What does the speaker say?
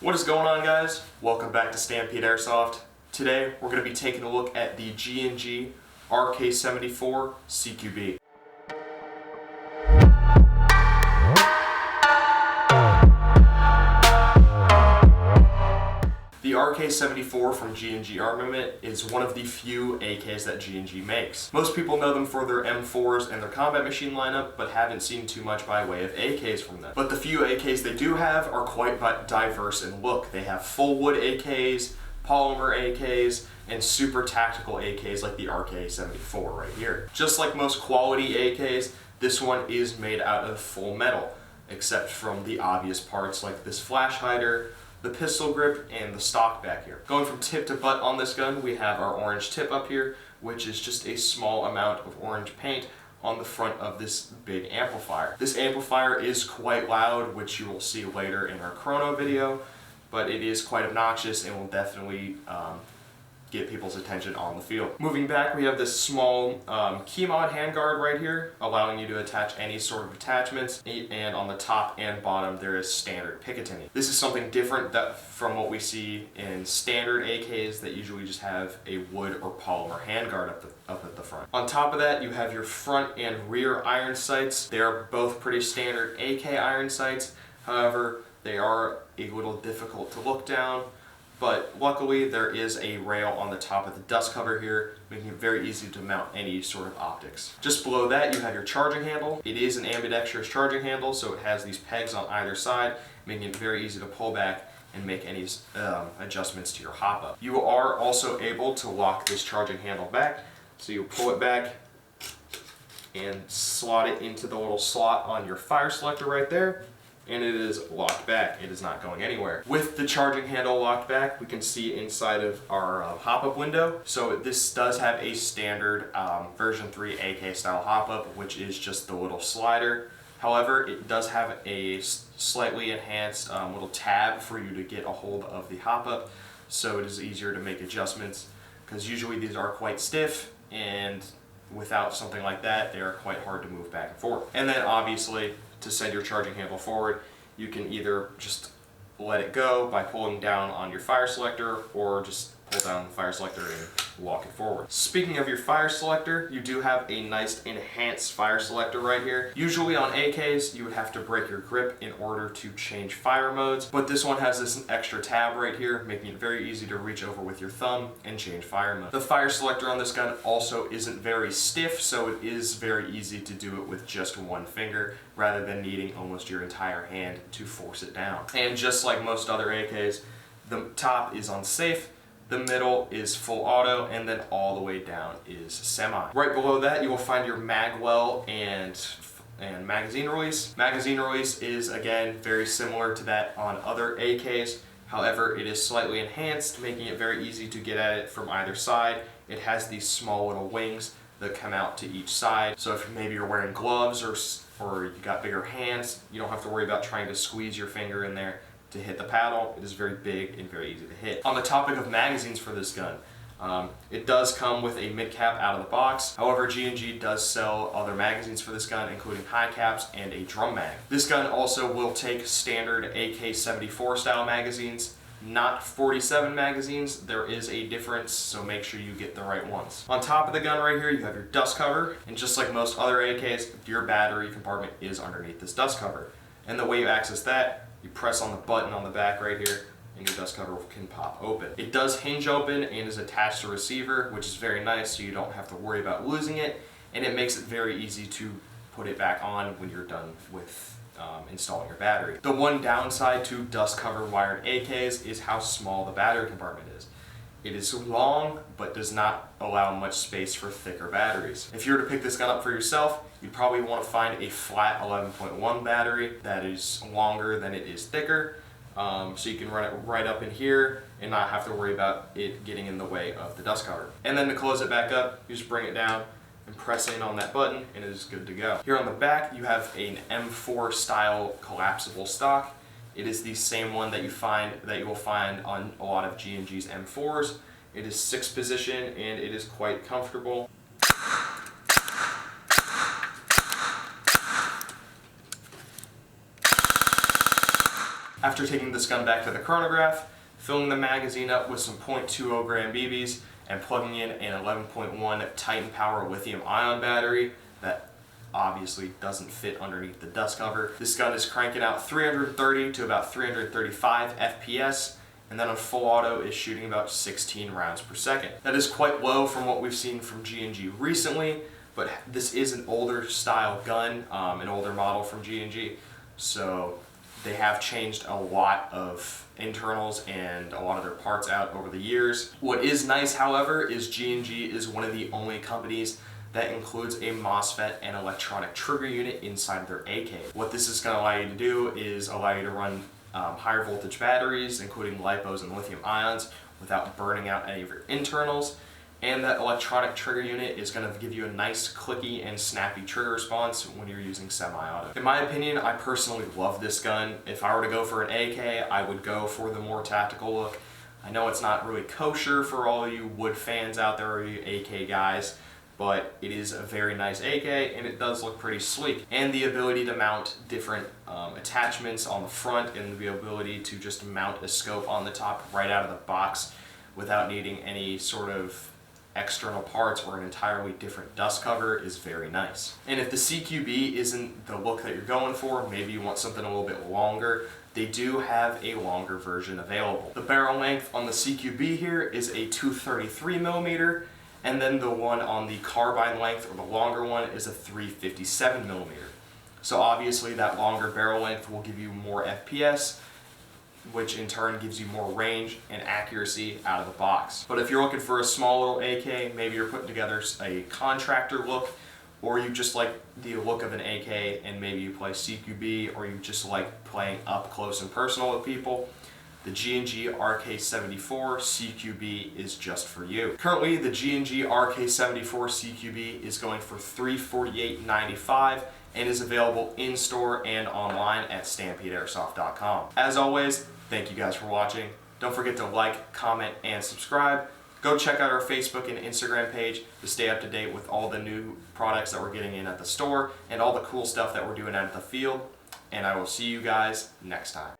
What is going on, guys? Welcome back to Stampede Airsoft. Today we're going to be taking a look at the G&G RK74 CQB. The RK74 from G&G Armament is one of the few AKs that G&G makes. Most people know them for their M4s and their combat machine lineup, but haven't seen too much by way of AKs from them. But the few AKs they do have are quite diverse in look. They have full wood AKs, polymer AKs, and super tactical AKs like the RK74 right here. Just like most quality AKs, this one is made out of full metal, except from the obvious parts like this flash hider, the pistol grip, and the stock back here. Going from tip to butt on this gun, we have our orange tip up here, which is just a small amount of orange paint on the front of this big amplifier. This amplifier is quite loud, which you will see later in our chrono video, but it is quite obnoxious and will definitely get people's attention on the field. Moving back, we have this small key mod handguard right here, allowing you to attach any sort of attachments, and on the top and bottom there is standard Picatinny. This is something different from what we see in standard AKs that usually just have a wood or polymer handguard up at the front. On top of that, you have your front and rear iron sights. They are both pretty standard AK iron sights, however they are a little difficult to look down. But luckily there is a rail on the top of the dust cover here, making it very easy to mount any sort of optics. Just below that you have your charging handle. It is an ambidextrous charging handle, so it has these pegs on either side, making it very easy to pull back and make any adjustments to your hop-up. You are also able to lock this charging handle back, so you pull it back and slot it into the little slot on your fire selector right there, and it is locked back. It is not going anywhere. With the charging handle locked back, we can see inside of our hop-up window. So this does have a standard version 3 AK style hop-up, which is just the little slider. However, it does have a slightly enhanced little tab for you to get a hold of the hop-up, so it is easier to make adjustments, because usually these are quite stiff, and without something like that, they are quite hard to move back and forth. And then obviously, to send your charging handle forward, you can either just let it go by pulling down on your fire selector, or just pull down the fire selector and walk it forward. Speaking of your fire selector, you do have a nice enhanced fire selector right here. Usually on AKs, you would have to break your grip in order to change fire modes, but this one has this extra tab right here, making it very easy to reach over with your thumb and change fire mode. The fire selector on this gun also isn't very stiff, so it is very easy to do it with just one finger, rather than needing almost your entire hand to force it down. And just like most other AKs, the top is on safe, the middle is full auto, and then all the way down is semi. Right below that, you will find your mag well and magazine release. Magazine release is, again, very similar to that on other AKs. However, it is slightly enhanced, making it very easy to get at it from either side. It has these small little wings that come out to each side. So if maybe you're wearing gloves or you got bigger hands, you don't have to worry about trying to squeeze your finger in there to hit the paddle. It is very big and very easy to hit. On the topic of magazines for this gun, it does come with a mid cap out of the box. However, G&G does sell other magazines for this gun, including high caps and a drum mag. This gun also will take standard AK74 style magazines, not 47 magazines. There is a difference, so make sure you get the right ones. On top of the gun right here, you have your dust cover, and just like most other AKs, your battery compartment is underneath this dust cover. And the way you access that, you press on the button on the back right here, and your dust cover can pop open. It does hinge open and is attached to a receiver, which is very nice, so you don't have to worry about losing it, and it makes it very easy to put it back on when you're done with installing your battery. The one downside to dust cover wired AKs is how small the battery compartment is. It is long, but does not allow much space for thicker batteries. If you were to pick this gun up for yourself, you'd probably want to find a flat 11.1 battery that is longer than it is thicker, so you can run it right up in here and not have to worry about it getting in the way of the dust cover. And then to close it back up, you just bring it down and press in on that button, and it is good to go. Here on the back, you have an M4 style collapsible stock. It is the same one that you will find on a lot of G&G's M4s. It is 6 position, and it is quite comfortable. After taking this gun back to the Chronograph, filling the magazine up with some .20 gram BBs, and plugging in an 11.1 Titan Power lithium-ion battery that obviously doesn't fit underneath the dust cover. This gun is cranking out 330 to about 335 FPS, and then on full auto is shooting about 16 rounds per second. That is quite low from what we've seen from G&G recently, but this is an older style gun, an older model from G&G, so they have changed a lot of internals and a lot of their parts out over the years. What is nice, however, is G&G is one of the only companies that includes a MOSFET and electronic trigger unit inside of their AK. What this is going to allow you to do is allow you to run higher voltage batteries, including LiPos and lithium ions, without burning out any of your internals. And that electronic trigger unit is going to give you a nice clicky and snappy trigger response when you're using semi-auto. In my opinion, I personally love this gun. If I were to go for an AK, I would go for the more tactical look. I know it's not really kosher for all you wood fans out there or you AK guys, but it is a very nice AK and it does look pretty sleek. And the ability to mount different attachments on the front and the ability to just mount a scope on the top right out of the box without needing any sort of external parts or an entirely different dust cover is very nice. And if the CQB isn't the look that you're going for, maybe you want something a little bit longer, they do have a longer version available. The barrel length on the CQB here is a 233mm, and then the one on the carbine length, or the longer one, is a 357mm. So obviously that longer barrel length will give you more FPS, which in turn gives you more range and accuracy out of the box. But if you're looking for a small little AK, maybe you're putting together a contractor look, or you just like the look of an AK and maybe you play CQB, or you just like playing up close and personal with people, the G&G RK74 CQB is just for you. Currently, the G&G RK74 CQB is going for $348.95 and is available in-store and online at StampedeAirsoft.com. As always, thank you guys for watching. Don't forget to like, comment, and subscribe. Go check out our Facebook and Instagram page to stay up to date with all the new products that we're getting in at the store and all the cool stuff that we're doing out at the field. And I will see you guys next time.